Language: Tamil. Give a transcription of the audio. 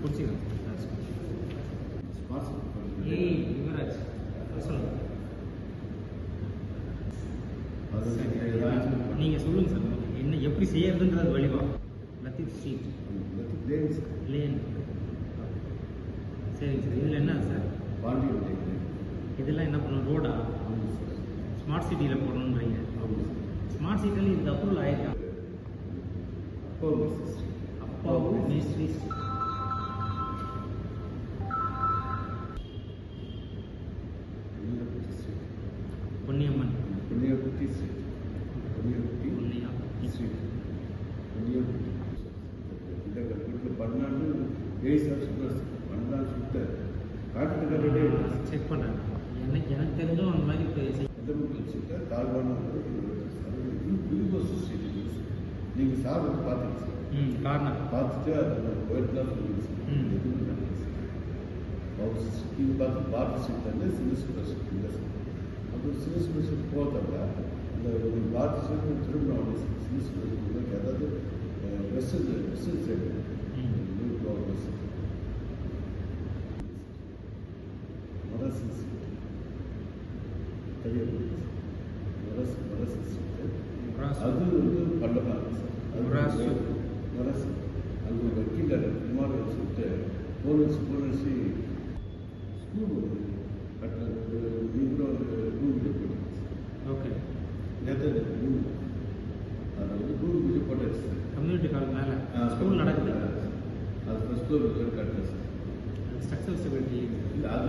குறிச்சிக்கிறேன். ஏய் யுவராஜ் சொல்லுங்கள். நீங்கள் சொல்லுங்கள் சார், என்ன எப்படி செய்யறதுன்றது வழிவா. Latheef street lane. சரிங்க சார். இதில் என்ன சார் இதெல்லாம் என்ன பண்ணணும்? ரோடா ஸ்மார்ட் சிட்டியில் போடணுன்றீங்க. ஸ்மார்ட் சிட்டியில் இதுக்கு அப்ரூவல் ஆயிருக்கா? அப்பாவும் மேஸ்திரி பொன்னியம்மன் பொன்னியப்பட்டி ஸ்ட்ரீட் இந்த வீட்டில் பண்ணான்னு 7 வருஷம் பண்ணான்னு சொல்லிட்டு காட்டுக்கட்டே செக் பண்ணுறேன். எனக்கு தெரிஞ்சும் அந்த மாதிரி வச்சுட்டு தாழ்வான ஸ்ட்ரீட் நீங்கள் சாப்பிட்டு பார்த்துங்க சார். கார்னர் பார்த்துட்டு அது கோயில் தான் சொல்லுங்க சார். எதுவும் நடக்குது சார். நீங்கள் பார்த்து பார்த்து ஸ்ட்ரீட் வந்து சினிஸ்புர ஸ்ட்ரீட் இல்லை சார். அப்புறம் சினிஸ்புர ஸ்ட்ரீட் போகிறத அந்த ஒரு பார்த்து ஸ்ட்ரீட் திரும்ப சினிஸ்புர ஸ்ட்ரீட் அதாவது வெஸ்டர்ன் சைடு மரசி ஸ்ட்ரீட் கையில் மரசி ஸ்ட்ரீட் அது வந்து பள்ளமாக இருக்குது சார். மரசி அங்கே ஒரு வக்கீல் குமார் சொல்லிட்டு போலீஸு ஸ்கூல் நீங்களும் ஒரு ரூம் போயிட்டு ஓகே நேற்று ரூம் அதை வந்து ரூம் பூஜை போட்டாச்சு சார். கம்யூனிட்டி கால் மேலே ஸ்கூல் நடக்குது. அது ஃபஸ்ட் ஃப்ளோர் கட்டுறேன் சார். ஸ்ட்ரக்சர் ஸ்டெபிலிட்டி இல்லை அது